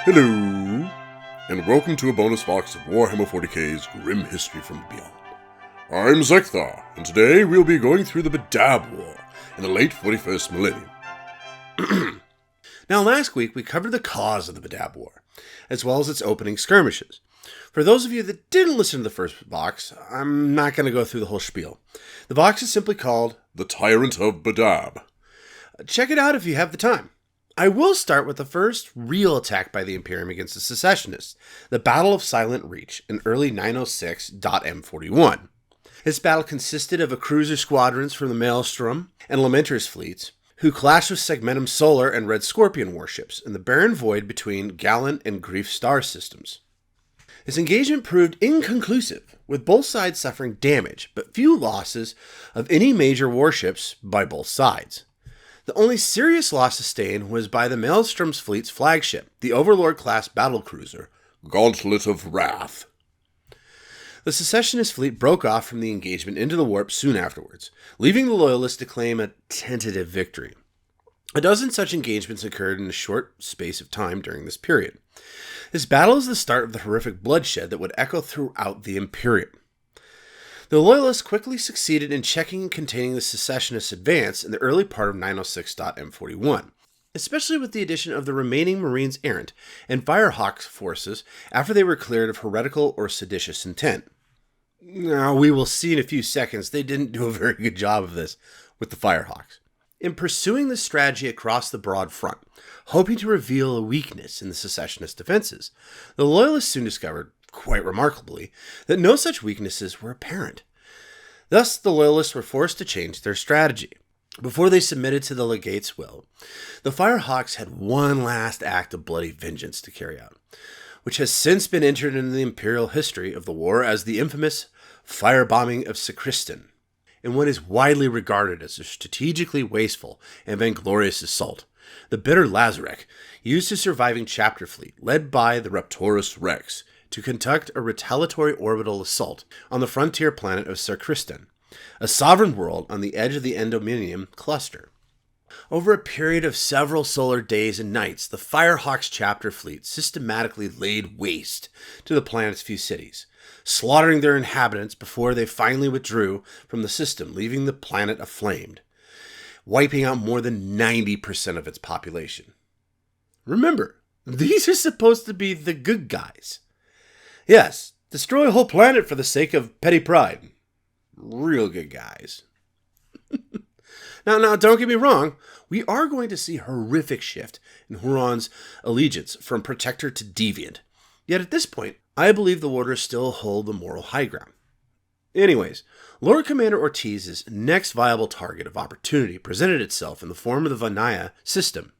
Hello, and welcome to a bonus box of Warhammer 40k's Grim History from Beyond. I'm Zeckthar, and today we'll be going through the Badab War in the late 41st millennium. Now, last week we covered the cause of the Badab War, as well as its opening skirmishes. For those of you that didn't listen to the first box, I'm not going to go through the whole spiel. The box is simply called The Tyrant of Badab. Check it out if you have the time. I will start with the first real attack by the Imperium against the secessionists, the Battle of Silent Reach in early 906.M41. This battle consisted of a cruiser squadrons from the Maelstrom and Lamentor's fleets, who clashed with Segmentum Solar and Red Scorpion warships in the barren void between Gallant and Grief Star systems. This engagement proved inconclusive, with both sides suffering damage, but few losses of any major warships by both sides. The only serious loss sustained was by the Maelstrom's fleet's flagship, the Overlord-class battlecruiser, Gauntlet of Wrath. The secessionist fleet broke off from the engagement into the warp soon afterwards, leaving the loyalists to claim a tentative victory. A dozen such engagements occurred in a short space of time during this period. This battle is the start of the horrific bloodshed that would echo throughout the Imperium. The Loyalists quickly succeeded in checking and containing the secessionists' advance in the early part of 906.M41, especially with the addition of the remaining Marines Errant and Firehawks forces after they were cleared of heretical or seditious intent. Now, we will see in a few seconds they didn't do a very good job of this with the Firehawks. In pursuing this strategy across the broad front, hoping to reveal a weakness in the secessionist defenses, the Loyalists soon discovered, quite remarkably, that no such weaknesses were apparent. Thus, the Loyalists were forced to change their strategy. Before they submitted to the legate's will, the Firehawks had one last act of bloody vengeance to carry out, which has since been entered into the imperial history of the war as the infamous firebombing of Secessionists, in what is widely regarded as a strategically wasteful and vainglorious assault. The bitter Lazarek used his surviving chapter fleet, led by the Raptorus Rex, to conduct a retaliatory orbital assault on the frontier planet of Secessionists, a sovereign world on the edge of the Endominium cluster. Over a period of several solar days and nights, the Firehawks chapter fleet systematically laid waste to the planet's few cities, slaughtering their inhabitants before they finally withdrew from the system, leaving the planet aflame, wiping out more than 90% of its population. Remember, these are supposed to be the good guys. Yes, destroy a whole planet for the sake of petty pride. Real good guys. Now, don't get me wrong. We are going to see a horrific shift in Huron's allegiance from protector to deviant. Yet at this point, I believe the Warders still hold the moral high ground. Anyways, Lord Commander Ortiz's next viable target of opportunity presented itself in the form of the Vania system.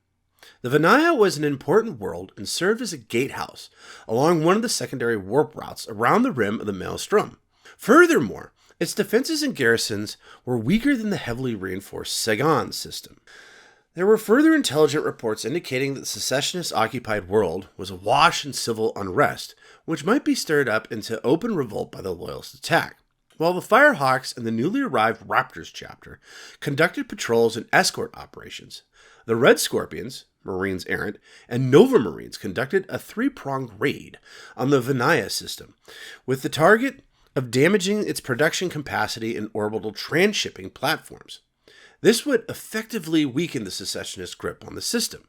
The Vania was an important world and served as a gatehouse along one of the secondary warp routes around the rim of the Maelstrom. Furthermore, its defenses and garrisons were weaker than the heavily reinforced Segan system. There were further intelligent reports indicating that the secessionist-occupied world was awash in civil unrest, which might be stirred up into open revolt by the Loyalist attack. While the Firehawks and the newly arrived Raptors chapter conducted patrols and escort operations, the Red Scorpions, Marines Errant, and Nova Marines conducted a three-pronged raid on the Vania system, with the target of damaging its production capacity and orbital transshipping platforms. This would effectively weaken the secessionist grip on the system.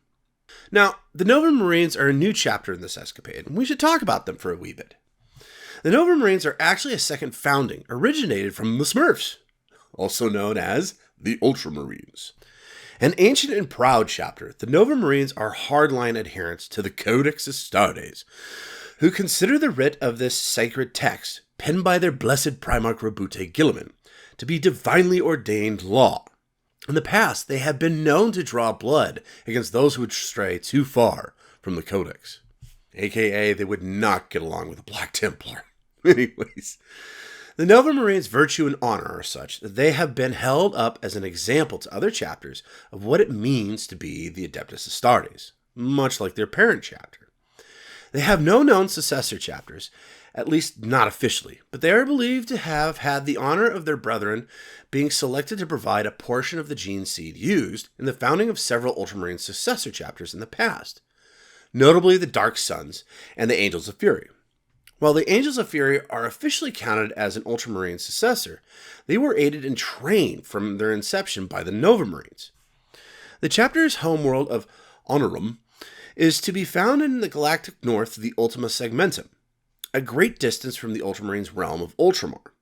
Now, the Nova Marines are a new chapter in this escapade, and we should talk about them for a wee bit. The Nova Marines are actually a second founding, originated from the Smurfs, also known as the Ultramarines. An ancient and proud chapter, the Nova Marines are hardline adherents to the Codex Astartes, who consider the writ of this sacred text, penned by their blessed Primarch Robute Gilliman, to be divinely ordained law. In the past, they have been known to draw blood against those who would stray too far from the Codex. AKA, they would not get along with the Black Templar. Anyways, the Nova Marines' virtue and honor are such that they have been held up as an example to other chapters of what it means to be the Adeptus Astartes, much like their parent chapter. They have no known successor chapters, at least not officially, but they are believed to have had the honor of their brethren being selected to provide a portion of the gene seed used in the founding of several Ultramarine successor chapters in the past. notably the Dark Suns and the Angels of Fury. While the Angels of Fury are officially counted as an Ultramarine successor, they were aided and trained from their inception by the Nova Marines. The chapter's homeworld of Honorum is to be found in the galactic north of the Ultima Segmentum, a great distance from the Ultramarines' realm of Ultramar.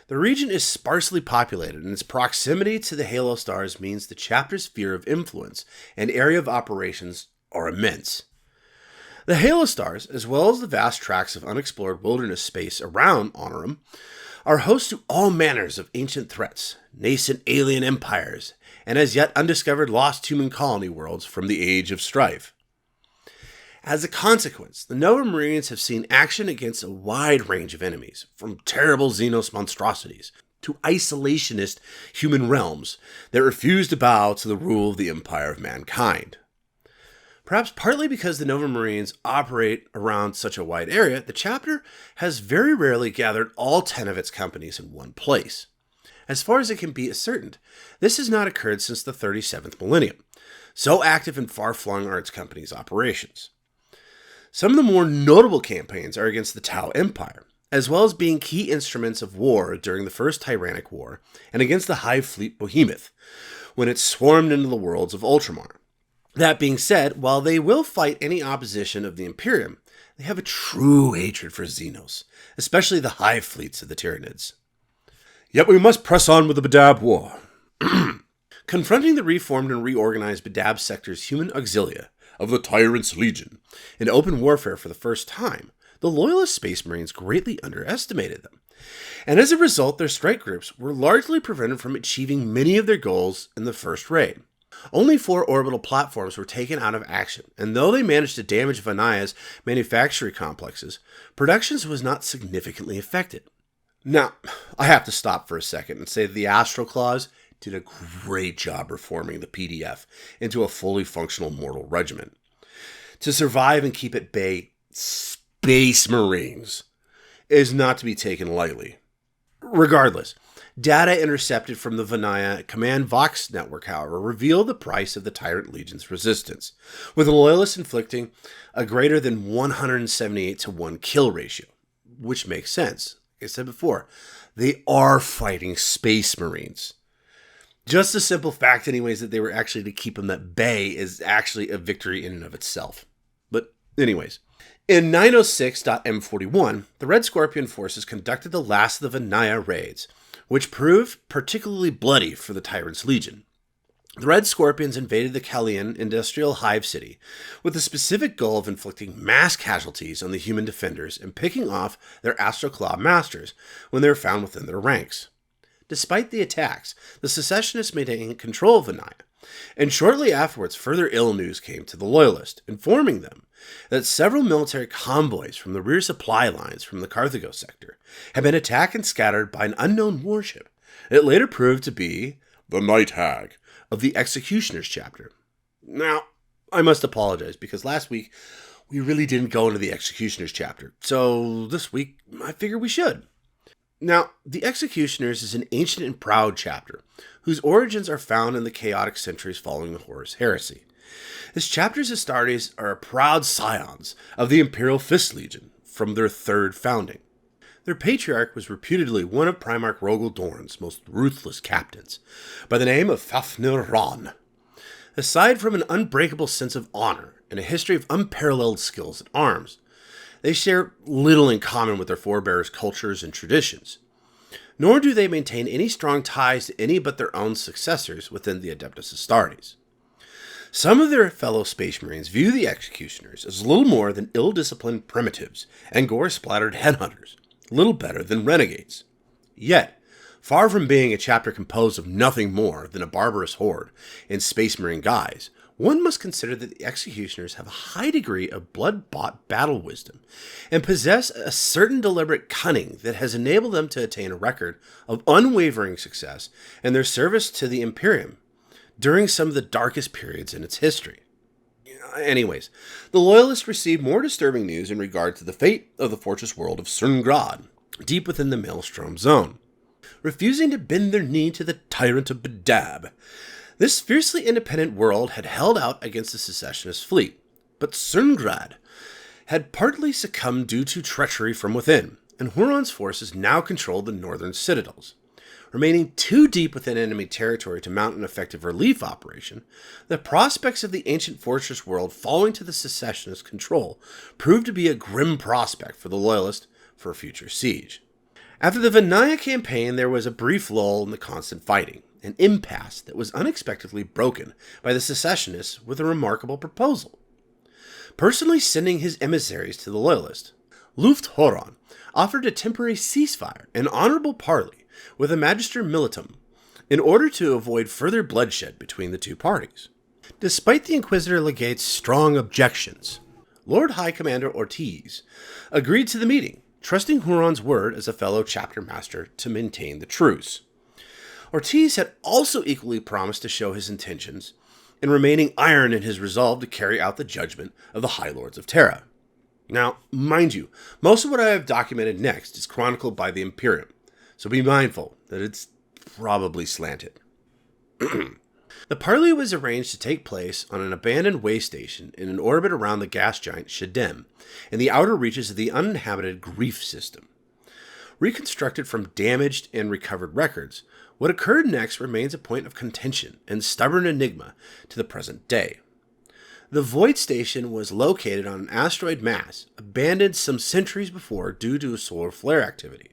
The region is sparsely populated, and its proximity to the Halo stars means the chapter's sphere of influence and area of operations are immense. The Halo stars, as well as the vast tracts of unexplored wilderness space around Honorum, are host to all manners of ancient threats, nascent alien empires, and as yet undiscovered lost human colony worlds from the Age of Strife. As a consequence, the Nova Marines have seen action against a wide range of enemies, from terrible Xenos monstrosities to isolationist human realms that refuse to bow to the rule of the Empire of Mankind. Perhaps partly because the Nova Marines operate around such a wide area, the chapter has very rarely gathered all 10 of its companies in one place. As far as it can be ascertained, this has not occurred since the 37th millennium. So active and far-flung are its companies' operations. Some of the more notable campaigns are against the Tau Empire, as well as being key instruments of war during the First Tyrannic War and against the Hive Fleet Behemoth, when it swarmed into the worlds of Ultramar. That being said, while they will fight any opposition of the Imperium, they have a true hatred for Xenos, especially the hive fleets of the Tyranids. Yet we must press on with the Badab War. Confronting the reformed and reorganized Badab sector's human auxilia of the Tyrant's Legion in open warfare for the first time, the Loyalist Space Marines greatly underestimated them. And as a result, their strike groups were largely prevented from achieving many of their goals in the first raid. Only 4 orbital platforms were taken out of action, and though they managed to damage Vania's manufacturing complexes, production was not significantly affected. Now, I have to stop for a second and say that the Astral Claws did a great job reforming the PDF into a fully functional mortal regiment. To survive and keep at bay Space Marines is not to be taken lightly. Regardless, data intercepted from the Vania Command Vox network, however, revealed the price of the Tyrant Legion's resistance, with the Loyalists inflicting a greater than 178 to 1 kill ratio, which makes sense. Like I said before, they are fighting Space Marines. Just the simple fact, anyways, that they were actually to keep them at bay is actually a victory in and of itself. But anyways, in 906.M41, the Red Scorpion forces conducted the last of the Vania raids, which proved particularly bloody for the Tyrant's Legion. The Red Scorpions invaded the Kalian industrial hive city with the specific goal of inflicting mass casualties on the human defenders and picking off their Astral Claw masters when they were found within their ranks. Despite the attacks, the secessionists maintained control of Vania, and shortly afterwards further ill news came to the Loyalists, informing them that several military convoys from the rear supply lines from the Carthago sector had been attacked and scattered by an unknown warship. It later proved to be the Night Hag of the Executioners chapter. Now, I must apologize because last week we really didn't go into the Executioners chapter, so this week I figure we should. Now, the Executioners is an ancient and proud chapter, whose origins are found in the chaotic centuries following the Horus Heresy. This chapter's Astartes are proud scions of the Imperial Fist Legion from their third founding. Their patriarch was reputedly one of Primarch Rogel Dorn's most ruthless captains, by the name of Fafnir Ron. Aside from an unbreakable sense of honor and a history of unparalleled skills at arms, they share little in common with their forebears' cultures and traditions, nor do they maintain any strong ties to any but their own successors within the Adeptus Astartes. Some of their fellow Space Marines view the Executioners as little more than ill-disciplined primitives and gore-splattered headhunters, little better than renegades. Yet, far from being a chapter composed of nothing more than a barbarous horde in Space Marine guise, one must consider that the Executioners have a high degree of blood-bought battle wisdom and possess a certain deliberate cunning that has enabled them to attain a record of unwavering success in their service to the Imperium during some of the darkest periods in its history. Anyways, the Loyalists received more disturbing news in regard to the fate of the fortress world of Cerngrad, deep within the Maelstrom Zone. Refusing to bend their knee to the tyrant of Badab, this fiercely independent world had held out against the secessionist fleet, But Cerngrad had partly succumbed due to treachery from within, and Huron's forces now controlled the northern citadels. Remaining too deep within enemy territory to mount an effective relief operation, the prospects of the ancient fortress world falling to the secessionist control proved to be a grim prospect for the loyalists for a future siege. After the Vania campaign, there was a brief lull in the constant fighting, an impasse that was unexpectedly broken by the secessionists with a remarkable proposal. Personally sending his emissaries to the loyalists, Lugft Huron offered a temporary ceasefire and honorable parley with a magister militum in order to avoid further bloodshed between the two parties. Despite the Inquisitor Legate's strong objections, Lord High Commander Ortiz agreed to the meeting, trusting Huron's word as a fellow chapter master to maintain the truce. Ortiz had also equally promised to show his intentions in remaining iron in his resolve to carry out the judgment of the High Lords of Terra. Now, mind you, most of what I have documented next is chronicled by the Imperium, so be mindful that it's probably slanted. The parley was arranged to take place on an abandoned way station in an orbit around the gas giant Shadem, in the outer reaches of the uninhabited Grief system. Reconstructed from damaged and recovered records, what occurred next remains a point of contention and stubborn enigma to the present day. The Void Station was located on an asteroid mass, abandoned some centuries before due to solar flare activity.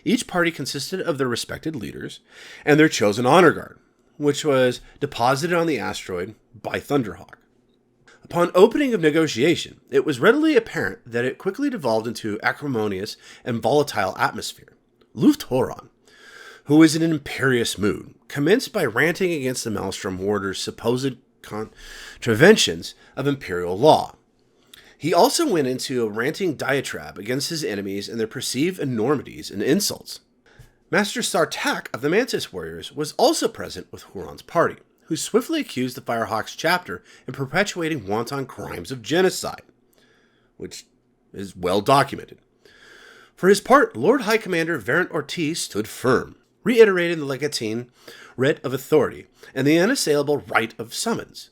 Each party consisted of their respected leaders and their chosen honor guard, which was deposited on the asteroid by Thunderhawk. Upon opening of negotiation, it was readily apparent that it quickly devolved into acrimonious and volatile atmosphere. Lugft Huron, who was in an imperious mood, commenced by ranting against the Maelstrom Warder's supposed contraventions of imperial law. He also went into a ranting diatribe against his enemies and their perceived enormities and insults. Master Sartak of the Mantis Warriors was also present with Huron's party, who swiftly accused the Firehawks chapter in perpetuating wanton crimes of genocide, which is well documented. For his part, Lord High Commander Varant Ortiz stood firm, reiterating the legatine writ of authority and the unassailable right of summons.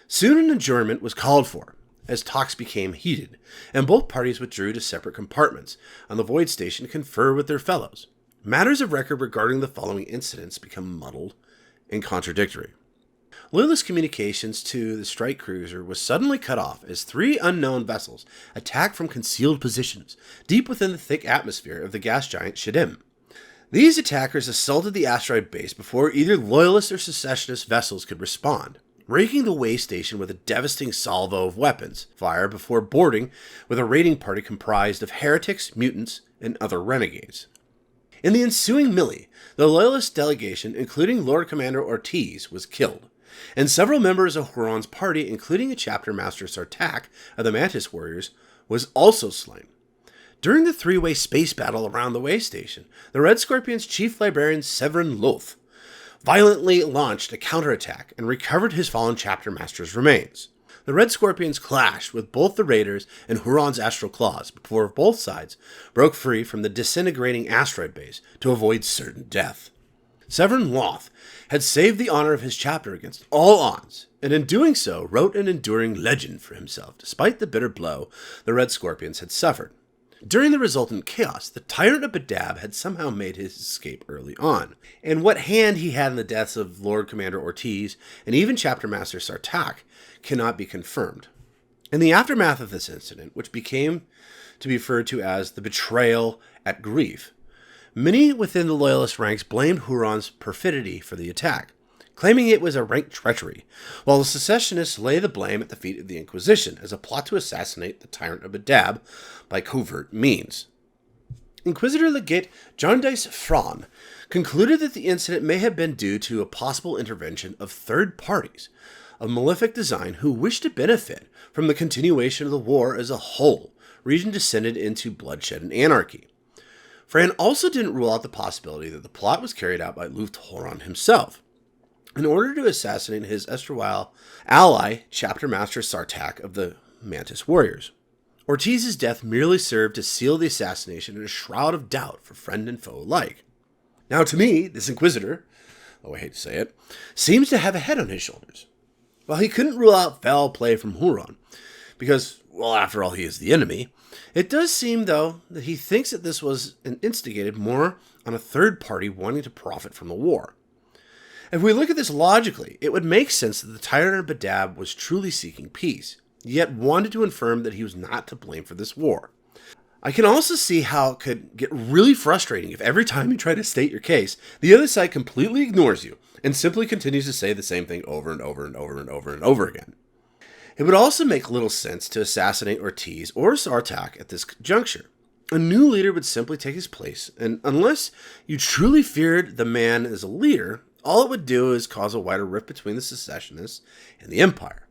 Soon an adjournment was called for, as talks became heated, and both parties withdrew to separate compartments on the Void Station to confer with their fellows. Matters of record regarding the following incidents become muddled and contradictory. Loyalist communications to the strike cruiser was suddenly cut off as 3 unknown vessels attacked from concealed positions deep within the thick atmosphere of the gas giant Shadem. These attackers assaulted the asteroid base before either Loyalist or Secessionist vessels could respond, raking the way station with a devastating salvo of weapons fire before boarding with a raiding party comprised of heretics, mutants, and other renegades. In the ensuing melee, the Loyalist delegation, including Lord Commander Ortiz, was killed, and several members of Huron's party, including a chapter master Sartak of the Mantis Warriors, was also slain. During the 3-way space battle around the way station, the Red Scorpion's chief librarian Severin Loth violently launched a counterattack and recovered his fallen chapter master's remains. The Red Scorpions clashed with both the Raiders and Huron's Astral Claws before both sides broke free from the disintegrating asteroid base to avoid certain death. Severin Loth had saved the honor of his chapter against all odds, and in doing so wrote an enduring legend for himself despite the bitter blow the Red Scorpions had suffered. During the resultant chaos, the tyrant of Badab had somehow made his escape early on, and what hand he had in the deaths of Lord Commander Ortiz and even Chapter Master Sartak cannot be confirmed. In the aftermath of this incident, which became to be referred to as the betrayal at Grief, many within the Loyalist ranks blamed Huron's perfidy for the attack, claiming it was a rank treachery, while the secessionists lay the blame at the feet of the Inquisition as a plot to assassinate the tyrant of Badab by covert means. Inquisitor Legate Jarndyce Fran concluded that the incident may have been due to a possible intervention of third parties of malefic design who wished to benefit from the continuation of the war as a whole, region descended into bloodshed and anarchy. Fran also didn't rule out the possibility that the plot was carried out by Lugft Huron himself, in order to assassinate his erstwhile ally, Chapter Master Sartak of the Mantis Warriors. Ortiz's death merely served to seal the assassination in a shroud of doubt for friend and foe alike. Now to me, this Inquisitor, though I hate to say it, seems to have a head on his shoulders. While he couldn't rule out foul play from Huron, because, well, after all, he is the enemy. It does seem, though, that he thinks that this was instigated more on a third party wanting to profit from the war. If we look at this logically, it would make sense that the tyrant of Badab was truly seeking peace, yet wanted to affirm that he was not to blame for this war. I can also see how it could get really frustrating if every time you try to state your case, the other side completely ignores you and simply continues to say the same thing over and over and over and over and over again. It would also make little sense to assassinate Ortiz or Sartak at this juncture. A new leader would simply take his place, and unless you truly feared the man as a leader, all it would do is cause a wider rift between the secessionists and the Empire.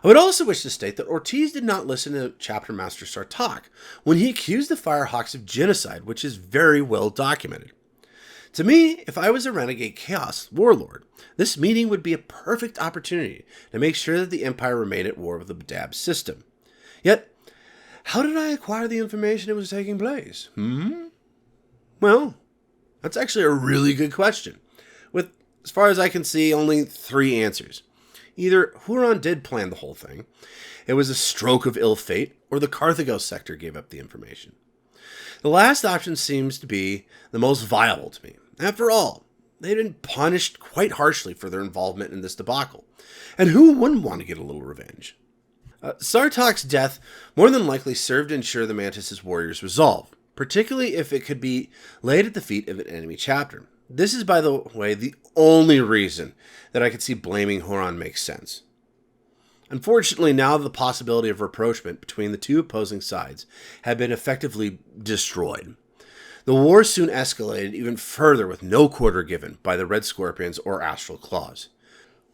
I would also wish to state that Ortiz did not listen to Chapter Master Sartak when he accused the Firehawks of genocide, which is very well documented. To me, if I was a renegade chaos warlord, this meeting would be a perfect opportunity to make sure that the Empire remained at war with the Badab system. Yet, how did I acquire the information it was taking place? Well, that's actually a really good question, with, as far as I can see, only 3 answers. Either Huron did plan the whole thing, it was a stroke of ill fate, or the Carthagos sector gave up the information. The last option seems to be the most viable to me. After all, they'd been punished quite harshly for their involvement in this debacle, and who wouldn't want to get a little revenge? Sartak's death more than likely served to ensure the Mantis' warriors' resolve, particularly if it could be laid at the feet of an enemy chapter. This is, by the way, the only reason that I could see blaming Huron makes sense. Unfortunately, now the possibility of rapprochement between the two opposing sides had been effectively destroyed. The war soon escalated even further with no quarter given by the Red Scorpions or Astral Claws.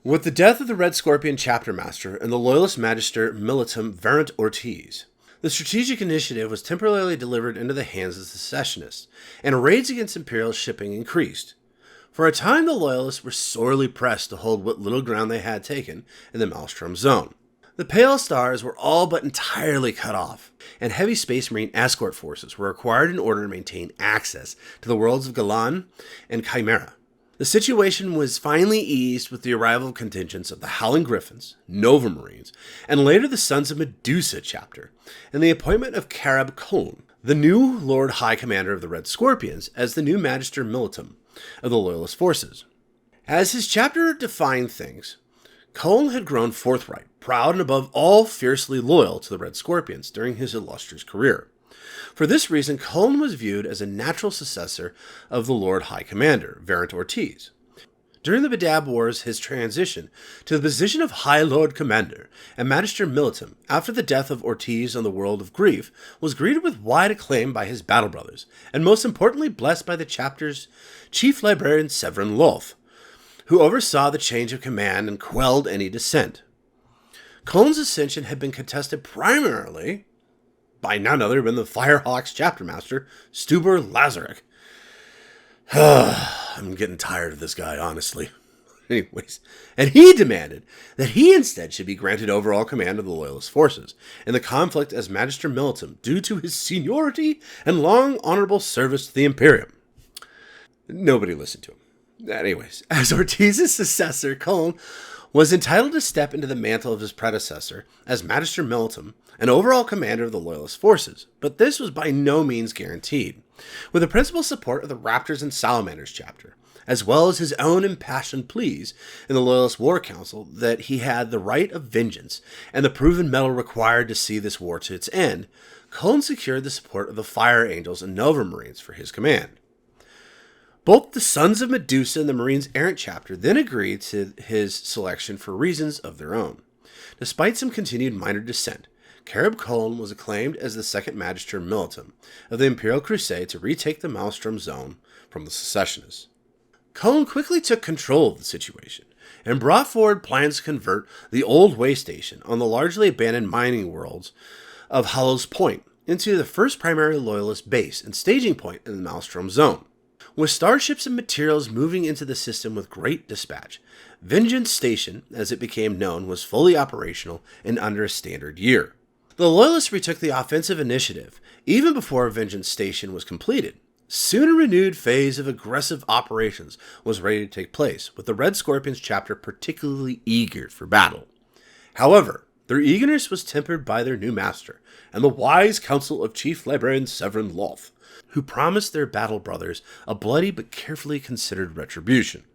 With the death of the Red Scorpion chapter master and the loyalist magister militum Varant Ortiz, the strategic initiative was temporarily delivered into the hands of the secessionists, and raids against imperial shipping increased. For a time, the loyalists were sorely pressed to hold what little ground they had taken in the Maelstrom zone. The Pale Stars were all but entirely cut off, and heavy Space Marine escort forces were required in order to maintain access to the worlds of Galan and Chimera. The situation was finally eased with the arrival of contingents of the Howling Griffins, Nova Marines, and later the Sons of Medusa chapter, and the appointment of Carab Coln, the new Lord High Commander of the Red Scorpions, as the new Magister Militum of the Loyalist forces. As his chapter defined things, Coln had grown forthright, proud, and above all fiercely loyal to the Red Scorpions during his illustrious career. For this reason, Coln was viewed as a natural successor of the Lord High Commander, Varant Ortiz. During the Badab Wars, his transition to the position of High Lord Commander and Magister Militum after the death of Ortiz on the World of Grief was greeted with wide acclaim by his battle brothers, and most importantly blessed by the chapter's chief librarian Severin Lolth, who oversaw the change of command and quelled any dissent. Coln's ascension had been contested primarily by none other than the Firehawks chapter master, Stuber Lazarek. I'm getting tired of this guy, honestly. Anyways, and he demanded that he instead should be granted overall command of the Loyalist forces in the conflict as Magister Militum due to his seniority and long honorable service to the Imperium. Nobody listened to him. Anyways, as Ortiz's successor, Coln was entitled to step into the mantle of his predecessor as Magister Militum and overall commander of the Loyalist forces, but this was by no means guaranteed. With the principal support of the Raptors and Salamanders chapter, as well as his own impassioned pleas in the Loyalist War Council that he had the right of vengeance and the proven mettle required to see this war to its end, Coln secured the support of the Fire Angels and Nova Marines for his command. Both the Sons of Medusa and the Marines Errant chapter then agreed to his selection for reasons of their own. Despite some continued minor dissent, Carab Coln was acclaimed as the second Magister Militum of the Imperial Crusade to retake the Maelstrom Zone from the secessionists. Coln quickly took control of the situation and brought forward plans to convert the old way station on the largely abandoned mining worlds of Hallows Point into the first primary Loyalist base and staging point in the Maelstrom Zone. With starships and materials moving into the system with great dispatch, Vengeance Station, as it became known, was fully operational in under a standard year. The Loyalists retook the offensive initiative even before Vengeance Station was completed. Soon a renewed phase of aggressive operations was ready to take place, with the Red Scorpions chapter particularly eager for battle. However, Their eagerness was tempered by their new master, and the wise counsel of Chief Librarian Severin Lugft, who promised their battle brothers a bloody but carefully considered retribution.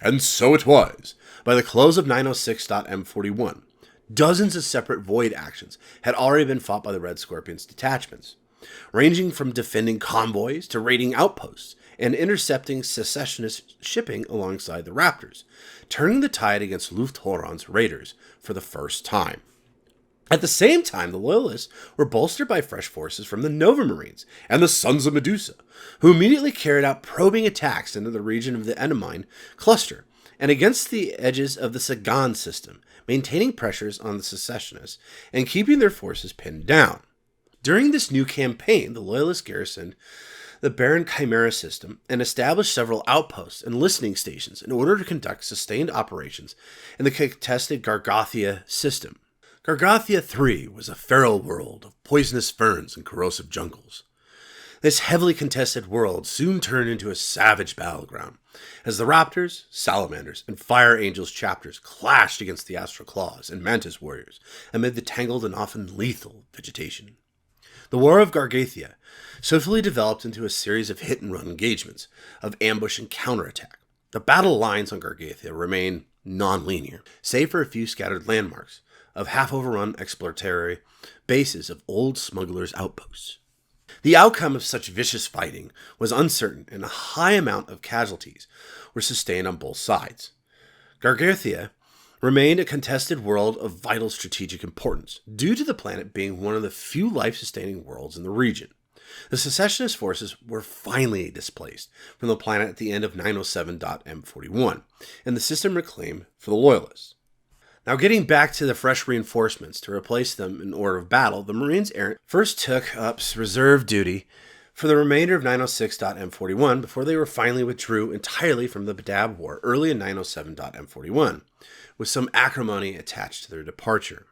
And so it was. By the close of 906.M41, dozens of separate void actions had already been fought by the Red Scorpion's detachments, ranging from defending convoys to raiding outposts and intercepting secessionist shipping alongside the Raptors, turning the tide against Lugft Huron's raiders for the first time. At the same time, the Loyalists were bolstered by fresh forces from the Nova Marines and the Sons of Medusa, who immediately carried out probing attacks into the region of the Ennemine cluster and against the edges of the Sagan system, maintaining pressures on the secessionists and keeping their forces pinned down. During this new campaign, the Loyalists garrisoned the barren Chimera system and established several outposts and listening stations in order to conduct sustained operations in the contested Gargathia system. Gargathia III was a feral world of poisonous ferns and corrosive jungles. This heavily contested world soon turned into a savage battleground, as the Raptors, Salamanders, and Fire Angels chapters clashed against the Astral Claws and Mantis warriors amid the tangled and often lethal vegetation. The War of Gargathia swiftly developed into a series of hit-and-run engagements, of ambush and counterattack. The battle lines on Gargathia remain non-linear, save for a few scattered landmarks of half-overrun exploratory bases of old smugglers' outposts. The outcome of such vicious fighting was uncertain, and a high amount of casualties were sustained on both sides. Gargathia remained a contested world of vital strategic importance, due to the planet being one of the few life-sustaining worlds in the region. The secessionist forces were finally displaced from the planet at the end of 907.M41, and the system reclaimed for the Loyalists. Now, getting back to the fresh reinforcements to replace them in order of battle, the Marines Errant first took up reserve duty for the remainder of 906.M41 before they were finally withdrew entirely from the Badab War early in 907.M41, with some acrimony attached to their departure.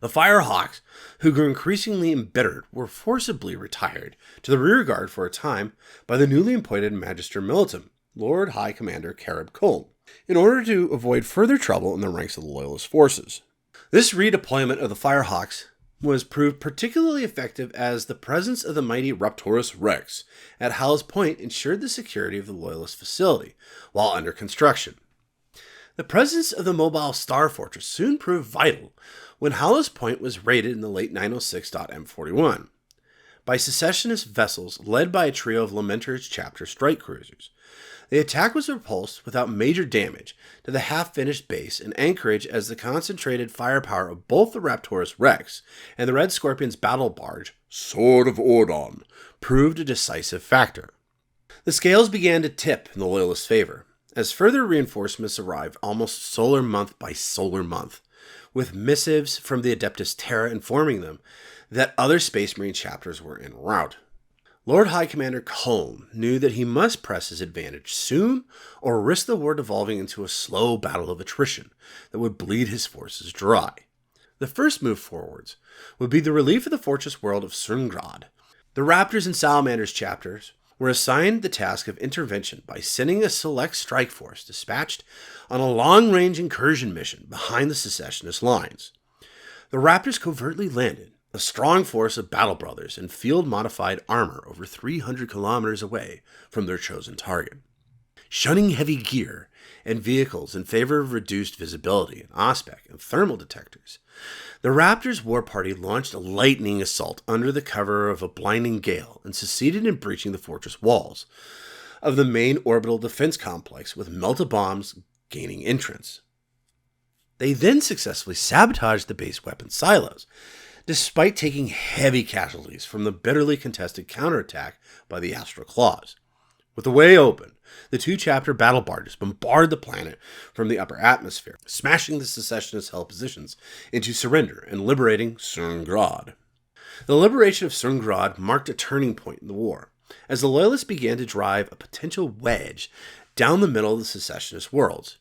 The Firehawks, who grew increasingly embittered, were forcibly retired to the rearguard for a time by the newly appointed Magister Militum, Lord High Commander Carib Cole, in order to avoid further trouble in the ranks of the Loyalist forces. This redeployment of the Firehawks was proved particularly effective as the presence of the mighty Raptorus Rex at Hall's Point ensured the security of the Loyalist facility while under construction. The presence of the mobile Star Fortress soon proved vital when Hall's Point was raided in the late 906.M41 by secessionist vessels led by a trio of Lamentor's chapter strike cruisers. The attack was repulsed without major damage to the half-finished base and anchorage, as the concentrated firepower of both the Raptorus Rex and the Red Scorpion's battle barge, Sword of Ordon, proved a decisive factor. The scales began to tip in the Loyalist favor, as further reinforcements arrived almost solar month by solar month, with missives from the Adeptus Terra informing them that other Space Marine chapters were en route. Lord High Commander Colm knew that he must press his advantage soon or risk the war devolving into a slow battle of attrition that would bleed his forces dry. The first move forwards would be the relief of the fortress world of Cerngrad. The Raptors and Salamanders chapters were assigned the task of intervention by sending a select strike force dispatched on a long-range incursion mission behind the secessionist lines. The Raptors covertly landed a strong force of battle brothers in field-modified armor over 300 kilometers away from their chosen target. Shunning heavy gear and vehicles in favor of reduced visibility and aspect and thermal detectors, the Raptors' war party launched a lightning assault under the cover of a blinding gale and succeeded in breaching the fortress walls of the main orbital defense complex, with melta-bombs gaining entrance. They then successfully sabotaged the base weapon silos, despite taking heavy casualties from the bitterly contested counterattack by the Astral Claws. With the way open, the two chapter battle barges bombarded the planet from the upper atmosphere, smashing the secessionist held positions into surrender and liberating Cerngrad. The liberation of Cerngrad marked a turning point in the war, as the Loyalists began to drive a potential wedge down the middle of the secessionist worlds.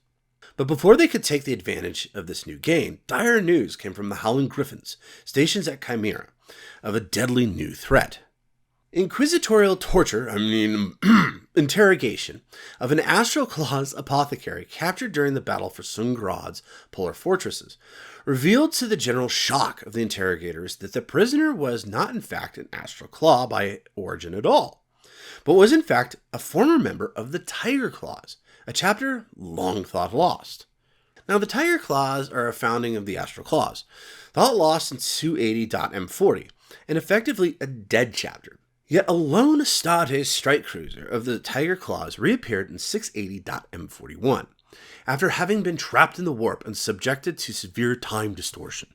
But before they could take the advantage of this new gain, dire news came from the Howling Griffins, stationed at Chimera, of a deadly new threat. Inquisitorial torture, interrogation, of an Astral Claws apothecary captured during the battle for Sungrad's polar fortresses, revealed to the general shock of the interrogators that the prisoner was not in fact an Astral Claw by origin at all, but was in fact a former member of the Tiger Claws, a chapter long thought lost. Now, the Tiger Claws are a founding of the Astral Claws, thought lost in 280.m40, and effectively a dead chapter. Yet a lone Astartes strike cruiser of the Tiger Claws reappeared in 680.m41, after having been trapped in the warp and subjected to severe time distortion.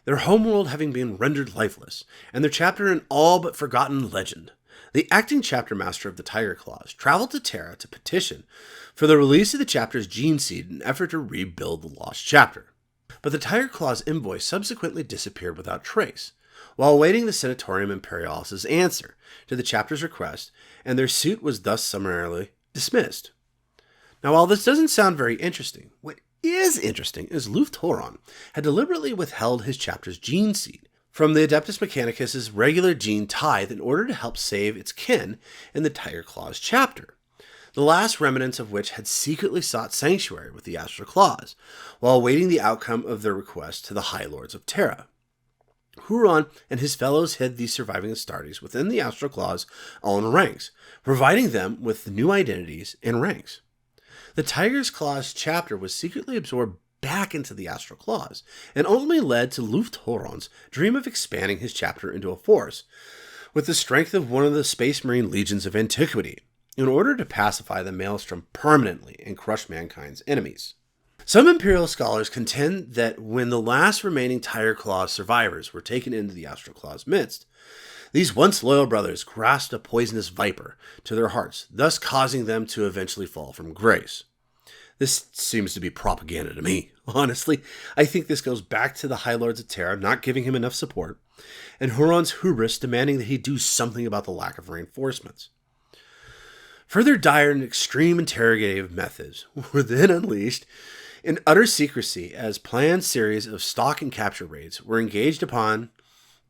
Their homeworld having been rendered lifeless, and their chapter an all but forgotten legend, the acting chapter master of the Tiger Claws traveled to Terra to petition for the release of the chapter's gene seed in an effort to rebuild the lost chapter. But the Tiger Claws envoy subsequently disappeared without trace, while awaiting the Senatorium Imperialis' answer to the chapter's request, and their suit was thus summarily dismissed. Now, while this doesn't sound very interesting, what is interesting is Lugft Huron had deliberately withheld his chapter's gene seed from the Adeptus Mechanicus' regular gene tithe in order to help save its kin in the Tiger Claws chapter, the last remnants of which had secretly sought sanctuary with the Astral Claws, while awaiting the outcome of their request to the High Lords of Terra. Huron and his fellows hid these surviving Astartes within the Astral Claws' own ranks, providing them with new identities and ranks. The Tiger's Claws chapter was secretly absorbed back into the Astral Claws, and ultimately led to Lugft Huron's dream of expanding his chapter into a force, with the strength of one of the Space Marine legions of antiquity, in order to pacify the Maelstrom permanently and crush mankind's enemies. Some Imperial scholars contend that when the last remaining Tiger Claws survivors were taken into the Astral Claws' midst, these once loyal brothers grasped a poisonous viper to their hearts, thus causing them to eventually fall from grace. This seems to be propaganda to me. Honestly, I think this goes back to the High Lords of Terra not giving him enough support, and Huron's hubris demanding that he do something about the lack of reinforcements. Further dire and extreme interrogative methods were then unleashed in utter secrecy as planned series of stalk and capture raids were engaged upon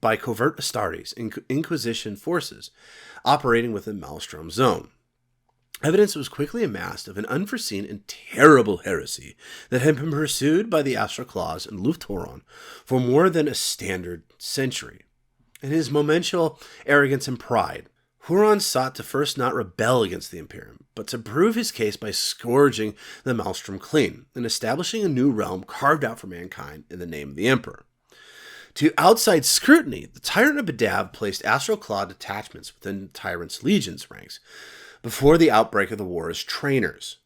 by covert Astartes Inquisition forces operating within Maelstrom Zone. Evidence was quickly amassed of an unforeseen and terrible heresy that had been pursued by the Astral Claws and Lugft Huron for more than a standard century. In his monumental arrogance and pride, Huron sought to first not rebel against the Imperium, but to prove his case by scourging the Maelstrom clean and establishing a new realm carved out for mankind in the name of the Emperor. To outside scrutiny, the Tyrant of Badab placed Astral Claw detachments within the Tyrant's Legion's ranks before the outbreak of the war as trainers,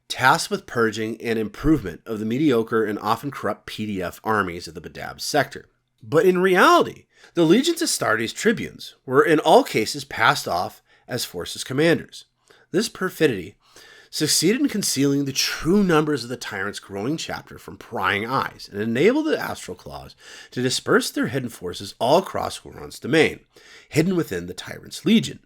tasked with purging and improvement of the mediocre and often corrupt PDF armies of the Badab sector. But in reality, the Legion's Astartes tribunes were in all cases passed off as forces commanders. This perfidy succeeded in concealing the true numbers of the Tyrant's growing chapter from prying eyes, and enabled the Astral Claws to disperse their hidden forces all across Huron's domain, hidden within the Tyrant's Legion.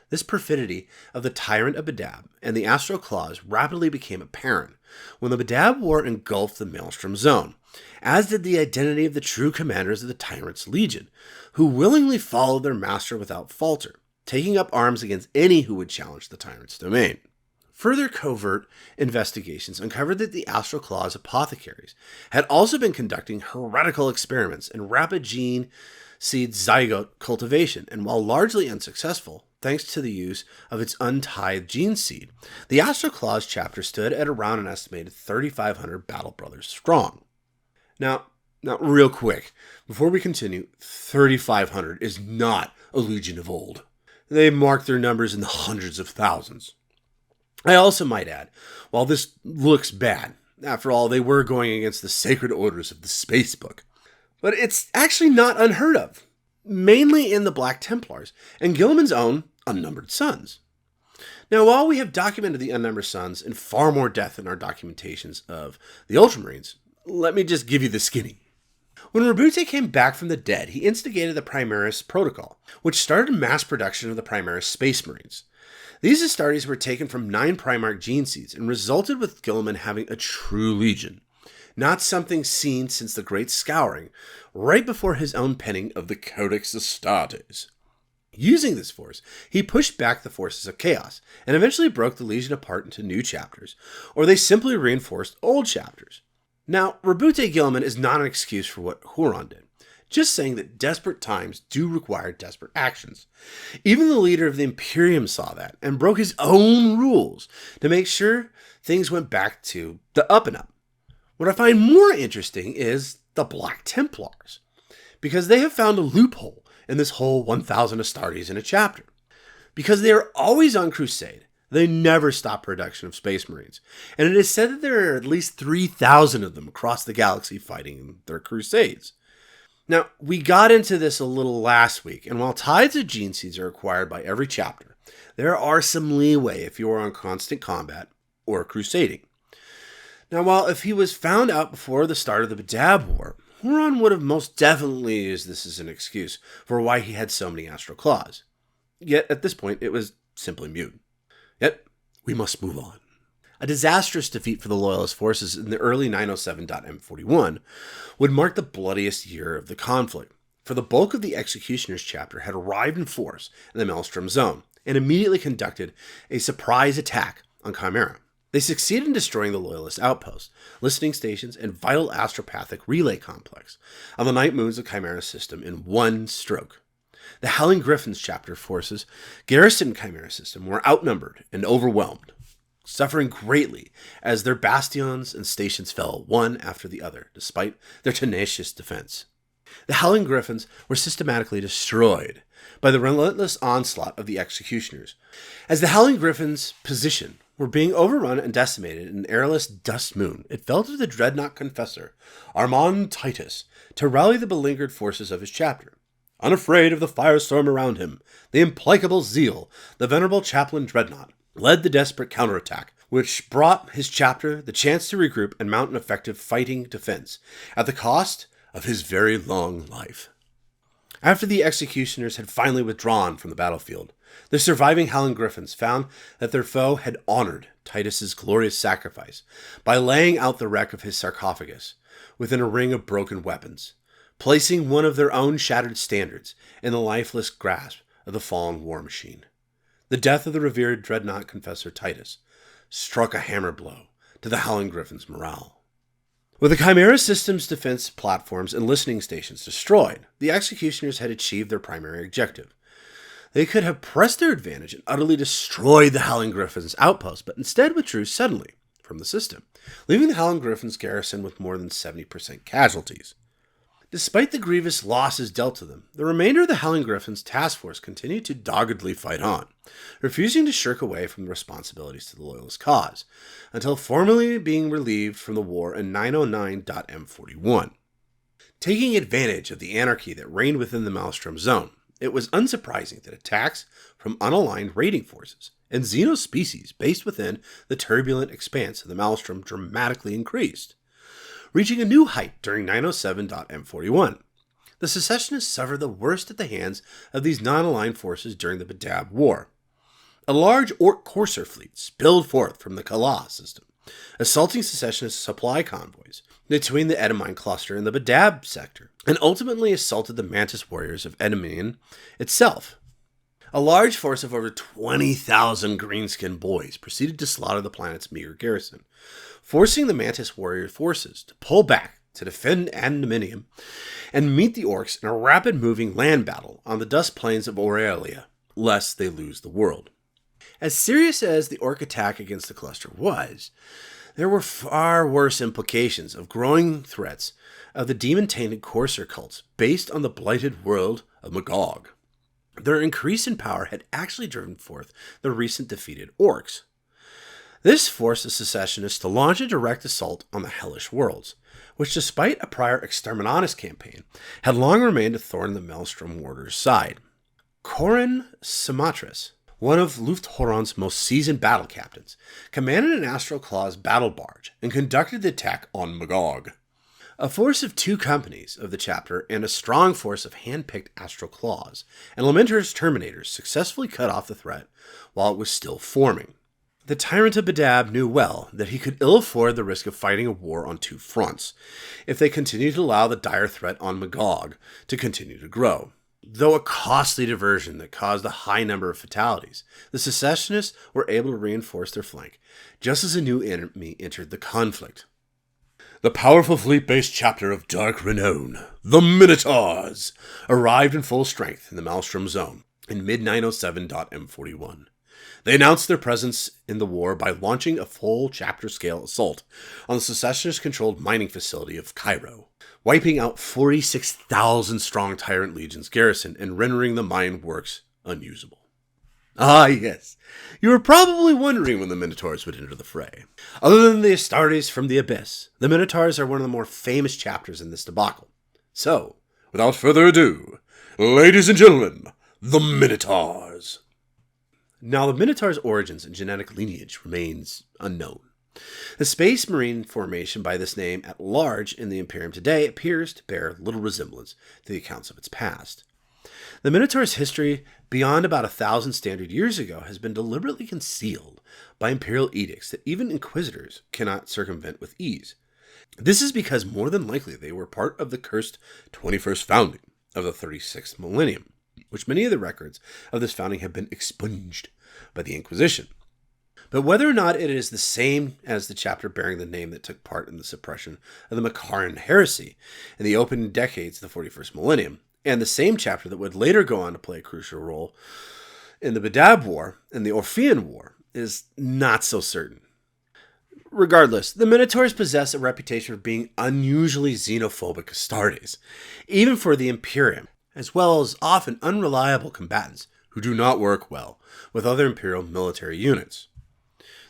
This perfidy of the Tyrant of Badab and the Astral Claws rapidly became apparent when the Badab War engulfed the Maelstrom Zone, as did the identity of the true commanders of the Tyrant's Legion, who willingly followed their master without falter, taking up arms against any who would challenge the Tyrant's domain. Further covert investigations uncovered that the Astral Claws apothecaries had also been conducting heretical experiments in rapid gene seed zygote cultivation, and while largely unsuccessful, thanks to the use of its untithed gene seed, the Astral Claws chapter stood at around an estimated 3,500 battle brothers strong. Now, real quick, before we continue, 3,500 is not a legion of old. They mark their numbers in the hundreds of thousands. I also might add, while this looks bad, after all, they were going against the sacred orders of the Space Book, but it's actually not unheard of, mainly in the Black Templars and Guilliman's own Unnumbered Sons. Now, while we have documented the Unnumbered Sons in far more depth in our documentations of the Ultramarines, let me just give you the skinny. When Rabute came back from the dead, he instigated the Primaris Protocol, which started mass production of the Primaris Space Marines. These Astartes were taken from 9 Primarch gene seeds and resulted with Guilliman having a true legion, not something seen since the Great Scouring, right before his own penning of the Codex Astartes. Using this force, he pushed back the forces of chaos and eventually broke the Legion apart into new chapters, or they simply reinforced old chapters. Now, Rebute Gilman is not an excuse for what Huron did, just saying that desperate times do require desperate actions. Even the leader of the Imperium saw that and broke his own rules to make sure things went back to the up and up. What I find more interesting is the Black Templars, because they have found a loophole in this whole 1000 Astartes in a chapter. Because they are always on crusade, they never stop production of Space Marines, and it is said that there are at least 3,000 of them across the galaxy fighting their crusades. Now, we got into this a little last week, and while tides of gene seeds are acquired by every chapter, there are some leeway if you are on constant combat or crusading. Now, while if he was found out before the start of the Badab War, Huron would have most definitely used this as an excuse for why he had so many astral claws. Yet, at this point, it was simply mute. Yet, we must move on. A disastrous defeat for the Loyalist forces in the early 907.M41 would mark the bloodiest year of the conflict, for the bulk of the Executioners chapter had arrived in force in the Maelstrom Zone and immediately conducted a surprise attack on Chimera. They succeeded in destroying the Loyalist outposts, listening stations, and vital astropathic relay complex on the night moons of Chimera's system in one stroke. The Howling Griffins chapter forces garrisoned Chimera's system were outnumbered and overwhelmed, suffering greatly as their bastions and stations fell one after the other, despite their tenacious defense. The Howling Griffins were systematically destroyed by the relentless onslaught of the Executioners. As the Howling Griffins' position were being overrun and decimated in an airless dust moon, it fell to the dreadnought confessor, Armand Titus, to rally the beleaguered forces of his chapter. Unafraid of the firestorm around him, the implacable zeal, the venerable chaplain dreadnought, led the desperate counterattack, which brought his chapter the chance to regroup and mount an effective fighting defense, at the cost of his very long life. After the Executioners had finally withdrawn from the battlefield, the surviving Howling Griffins found that their foe had honored Titus's glorious sacrifice by laying out the wreck of his sarcophagus within a ring of broken weapons, placing one of their own shattered standards in the lifeless grasp of the fallen war machine. The death of the revered dreadnought confessor Titus struck a hammer blow to the Howling Griffins' morale. With the Chimera system's defense platforms and listening stations destroyed, the Executioners had achieved their primary objective. They could have pressed their advantage and utterly destroyed the Howling Griffins' outpost, but instead withdrew suddenly from the system, leaving the Howling Griffins' garrison with more than 70% casualties. Despite the grievous losses dealt to them, the remainder of the Howling Griffins task force continued to doggedly fight on, refusing to shirk away from the responsibilities to the Loyalist cause, until formally being relieved from the war in 909.M41. Taking advantage of the anarchy that reigned within the Maelstrom Zone, it was unsurprising that attacks from unaligned raiding forces and xenospecies based within the turbulent expanse of the Maelstrom dramatically increased, reaching a new height during 907.M41. The secessionists suffered the worst at the hands of these non-aligned forces during the Badab War. A large Orc courser fleet spilled forth from the Kala system, assaulting secessionist supply convoys between the Edomine cluster and the Badab sector, and ultimately assaulted the Mantis warriors of Edomine itself. A large force of over 20,000 greenskin boys proceeded to slaughter the planet's meager garrison, forcing the Mantis warrior forces to pull back to defend Andominium and meet the Orcs in a rapid-moving land battle on the dust plains of Aurelia, lest they lose the world. As serious as the Orc attack against the cluster was, there were far worse implications of growing threats of the demon-tainted courser cults based on the blighted world of Magog. Their increase in power had actually driven forth the recent defeated Orcs. This forced the secessionists to launch a direct assault on the hellish worlds, which despite a prior Exterminatus campaign, had long remained a thorn in the Maelstrom warders' side. Corin Sumatras, one of Lugft Huron's most seasoned battle captains, commanded an Astral Claws battle barge and conducted the attack on Magog. A force of 2 companies of the chapter and a strong force of hand-picked Astral Claws and Lamentor's Terminators successfully cut off the threat while it was still forming. The tyrant of Badab knew well that he could ill afford the risk of fighting a war on 2 fronts if they continued to allow the dire threat on Magog to continue to grow. Though a costly diversion that caused a high number of fatalities, the secessionists were able to reinforce their flank, just as a new enemy entered the conflict. The powerful fleet-based chapter of dark renown, the Minotaurs, arrived in full strength in the Maelstrom Zone in mid-907.M41. They announced their presence in the war by launching a full chapter-scale assault on the secessionist-controlled mining facility of Cairo, wiping out 46,000-strong Tyrant Legion's garrison and rendering the mine works unusable. Ah, yes. You were probably wondering when the Minotaurs would enter the fray. Other than the Astartes from the Abyss, the Minotaurs are one of the more famous chapters in this debacle. So, Without further ado, ladies and gentlemen, the Minotaurs. Now, the Minotaur's origins and genetic lineage remains unknown. The Space Marine formation by this name at large in the Imperium today appears to bear little resemblance to the accounts of its past. The Minotaur's history, beyond about 1,000 standard years ago, has been deliberately concealed by imperial edicts that even inquisitors cannot circumvent with ease. This is because more than likely they were part of the cursed 21st founding of the 36th millennium, which many of the records of this founding have been expunged by the Inquisition. But whether or not it is the same as the chapter bearing the name that took part in the suppression of the Macaran heresy in the opening decades of the 41st millennium, and the same chapter that would later go on to play a crucial role in the Badab War and the Orphean War, is not so certain. Regardless, the Minotaurs possess a reputation for being unusually xenophobic Astartes, even for the Imperium, as well as often unreliable combatants who do not work well with other Imperial military units.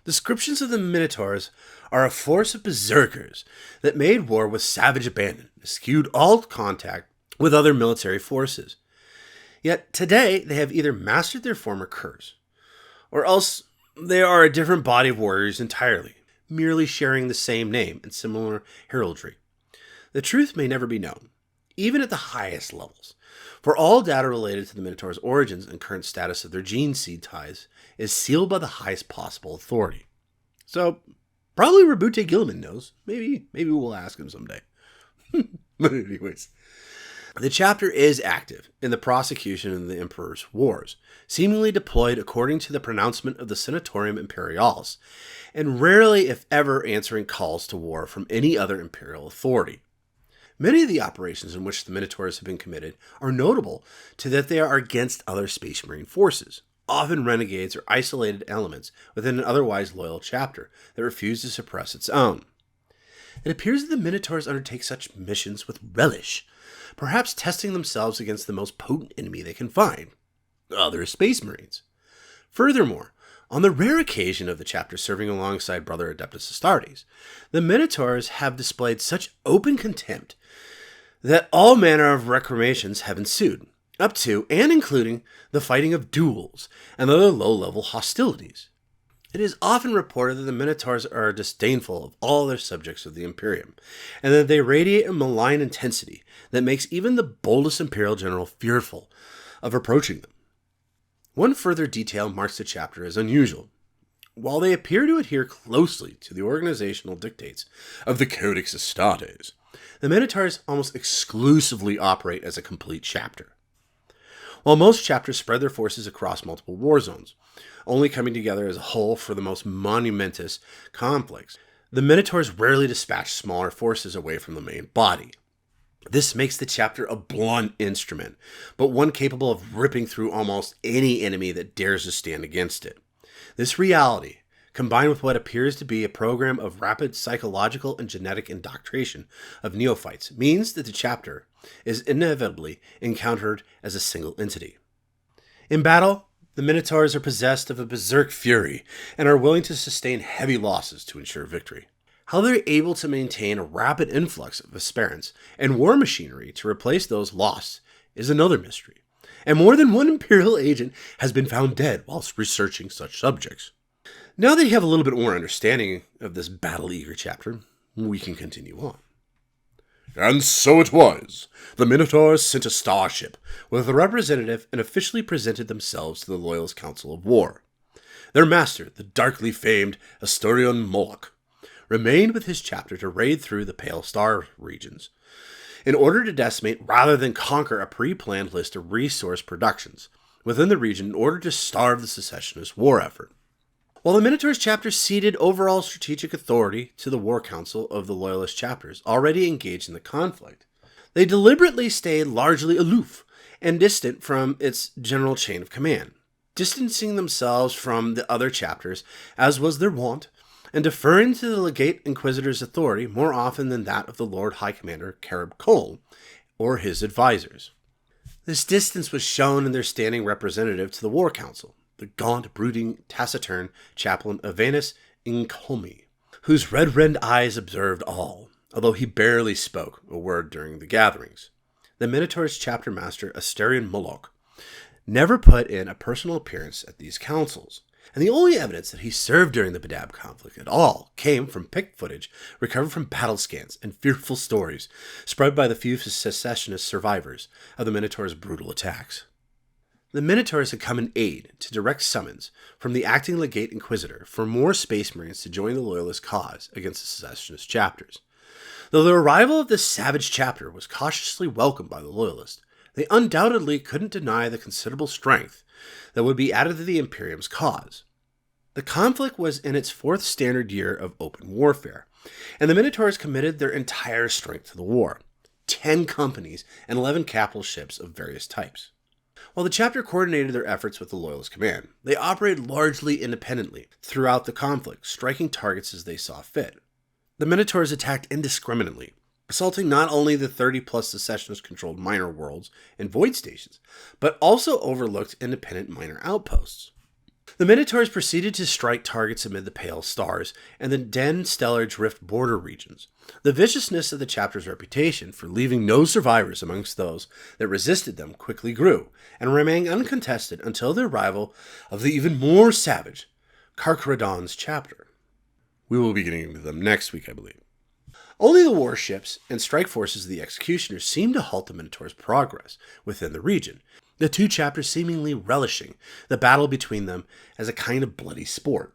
Descriptions of the Minotaurs are a force of berserkers that made war with savage abandon, eschewed all contact with other military forces. Yet today they have either mastered their former curse, or else they are a different body of warriors entirely, merely sharing the same name and similar heraldry. The truth may never be known, even at the highest levels, for all data related to the Minotaur's origins and current status of their gene seed ties is sealed by the highest possible authority. So, probably Rabute Gilliman knows. Maybe we'll ask him someday. But anyways, the chapter is active in the prosecution of the Emperor's wars, seemingly deployed according to the pronouncement of the Senatorium Imperialis, and rarely, if ever, answering calls to war from any other imperial authority. Many of the operations in which the Minotaurs have been committed are notable to that they are against other Space Marine forces, often renegades or isolated elements within an otherwise loyal chapter that refuse to suppress its own. It appears that the Minotaurs undertake such missions with relish, perhaps testing themselves against the most potent enemy they can find, other Space Marines. Furthermore, on the rare occasion of the chapter serving alongside Brother Adeptus Astartes, the Minotaurs have displayed such open contempt that all manner of recriminations have ensued, up to and including the fighting of duels and other low-level hostilities. It is often reported that the Minotaurs are disdainful of all their subjects of the Imperium, and that they radiate a malign intensity that makes even the boldest Imperial general fearful of approaching them. One further detail marks the chapter as unusual. While they appear to adhere closely to the organizational dictates of the Codex Astartes, the Minotaurs almost exclusively operate as a complete chapter. While most chapters spread their forces across multiple war zones, only coming together as a whole for the most monumentous conflicts, the Minotaurs rarely dispatch smaller forces away from the main body. This makes the chapter a blunt instrument, but one capable of ripping through almost any enemy that dares to stand against it. This reality, combined with what appears to be a program of rapid psychological and genetic indoctrination of neophytes, means that the chapter is inevitably encountered as a single entity. In battle, the Minotaurs are possessed of a berserk fury and are willing to sustain heavy losses to ensure victory. How they're able to maintain a rapid influx of aspirants and war machinery to replace those lost is another mystery, and more than one Imperial agent has been found dead whilst researching such subjects. Now that you have a little bit more understanding of this battle-eager chapter, we can continue on. And so it was. The Minotaurs sent a starship with a representative and officially presented themselves to the Loyalist Council of War. Their master, the darkly famed Asturion Moloch, remained with his chapter to raid through the Pale Star regions. in order to decimate rather than conquer a pre-planned list of resource productions within the region in order to starve the secessionist war effort. While the Minotaurs chapter ceded overall strategic authority to the War Council of the Loyalist chapters already engaged in the conflict, they deliberately stayed largely aloof and distant from its general chain of command, distancing themselves from the other chapters as was their wont, and deferring to the Legate Inquisitor's authority more often than that of the Lord High Commander Carib Cole or his advisors. This distance was shown in their standing representative to the War Council, the gaunt, brooding, taciturn chaplain Avanus Incomi, whose red-rimmed eyes observed all, although he barely spoke a word during the gatherings. The Minotaurs chapter master Asterion Moloch never put in a personal appearance at these councils, and the only evidence that he served during the Badab conflict at all came from picked footage recovered from battle scans and fearful stories spread by the few secessionist survivors of the Minotaurs' brutal attacks. The Minotaurs had come in aid to direct summons from the acting Legate Inquisitor for more Space Marines to join the Loyalist cause against the secessionist chapters. Though the arrival of this savage chapter was cautiously welcomed by the Loyalists, they undoubtedly couldn't deny the considerable strength that would be added to the Imperium's cause. The conflict was in its 4th standard year of open warfare, and the Minotaurs committed their entire strength to the war, 10 companies and 11 capital ships of various types. While the chapter coordinated their efforts with the Loyalist command, they operated largely independently throughout the conflict, striking targets as they saw fit. The Minotaurs attacked indiscriminately, assaulting not only the 30-plus secessionist-controlled minor worlds and void stations, but also overlooked independent minor outposts. The Minotaurs proceeded to strike targets amid the Pale Stars and the Den Stellar Drift border regions. The viciousness of the chapter's reputation for leaving no survivors amongst those that resisted them quickly grew, and remained uncontested until the arrival of the even more savage Carcharodon's chapter. We will be getting into them next week, I believe. Only the warships and strike forces of the Executioners seemed to halt the Minotaurs' progress within the region, the two chapters seemingly relishing the battle between them as a kind of bloody sport.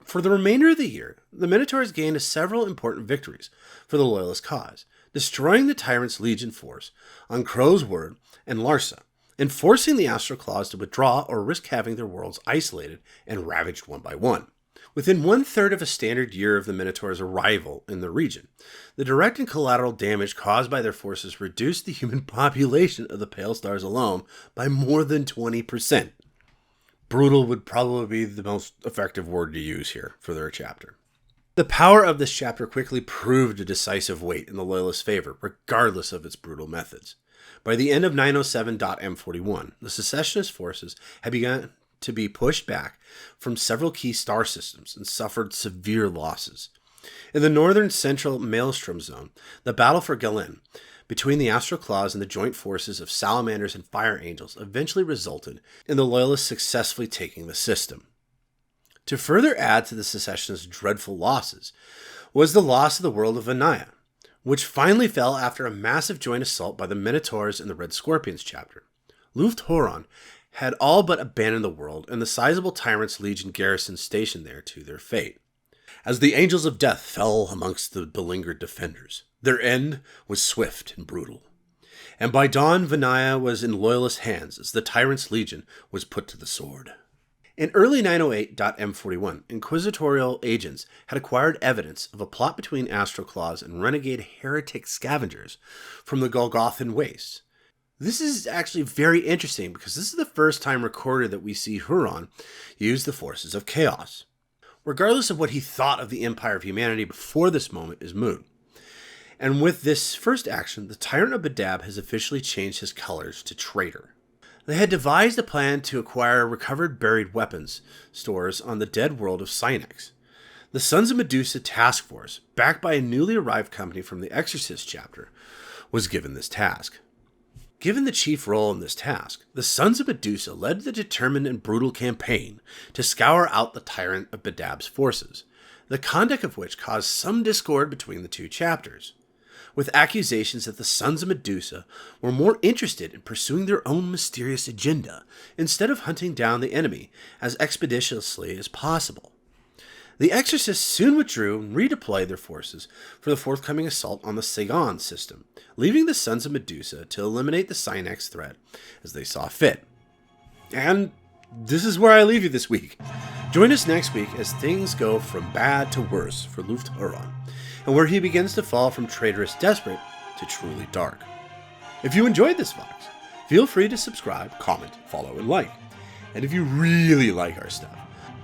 For the remainder of the year, the Minotaurs gained several important victories for the Loyalist cause, destroying the Tyrant's Legion force on Crow's Word and Larsa, and forcing the Astral Claws to withdraw or risk having their worlds isolated and ravaged one by one. Within 1/3 of a standard year of the Minotaurs' arrival in the region, the direct and collateral damage caused by their forces reduced the human population of the Pale Stars alone by more than 20%. Brutal would probably be the most effective word to use here for their chapter. The power of this chapter quickly proved a decisive weight in the Loyalist favor, regardless of its brutal methods. By the end of 907.M41, the secessionist forces had begun to be pushed back from several key star systems and suffered severe losses. In the northern central Maelstrom zone, the battle for Galen between the Astral Claws and the joint forces of Salamanders and Fire Angels eventually resulted in the Loyalists successfully taking the system. To further add to the secessionists' dreadful losses was the loss of the world of Vania, which finally fell after a massive joint assault by the Minotaurs and the Red Scorpions chapter. Lugft Huron had all but abandoned the world, and the sizable Tyrant's Legion garrison stationed there to their fate. As the Angels of Death fell amongst the belingered defenders, their end was swift and brutal. And by dawn, Vania was in Loyalist hands as the Tyrant's Legion was put to the sword. In early 908.M41, inquisitorial agents had acquired evidence of a plot between Astral Claws and renegade heretic scavengers from the Golgothan Wastes. This is actually very interesting because this is the first time recorded that we see Huron use the forces of chaos. Regardless of what he thought of the Empire of Humanity before this moment is moot. And with this first action, the Tyrant of Badab has officially changed his colors to traitor. They had devised a plan to acquire recovered buried weapons stores on the dead world of Synex. The Sons of Medusa task force, backed by a newly arrived company from the Exorcist chapter, was given this task. Given the chief role in this task, the Sons of Medusa led the determined and brutal campaign to scour out the Tyrant of Badab's forces, the conduct of which caused some discord between the two chapters, with accusations that the Sons of Medusa were more interested in pursuing their own mysterious agenda instead of hunting down the enemy as expeditiously as possible. The exorcists soon withdrew and redeployed their forces for the forthcoming assault on the Sagon system, leaving the Sons of Medusa to eliminate the Synax threat as they saw fit. And this is where I leave you this week. Join us next week as things go from bad to worse for Lugft Huron, and where he begins to fall from traitorous desperate to truly dark. If you enjoyed this Vox, feel free to subscribe, comment, follow, and like. And if you really like our stuff,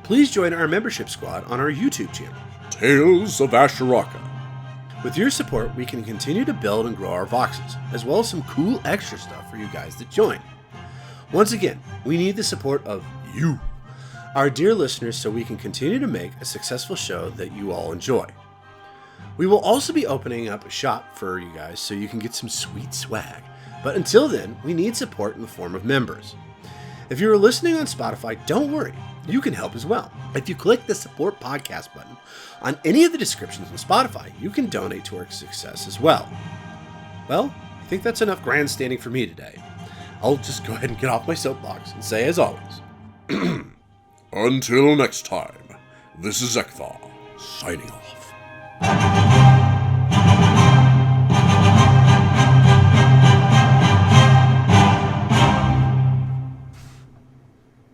please join our membership squad on our YouTube channel, Tales of Astartes. With your support, we can continue to build and grow our Voxes, as well as some cool extra stuff for you guys that join. Once again, we need the support of you, our dear listeners, so we can continue to make a successful show that you all enjoy. We will also be opening up a shop for you guys so you can get some sweet swag. But until then, we need support in the form of members. If you are listening on Spotify, don't worry, you can help as well. If you click the support podcast button on any of the descriptions on Spotify, you can donate to our success as well. Well, I think that's enough grandstanding for me today. I'll just go ahead and get off my soapbox and say, as always, Until next time, this is Zeckthar, signing off.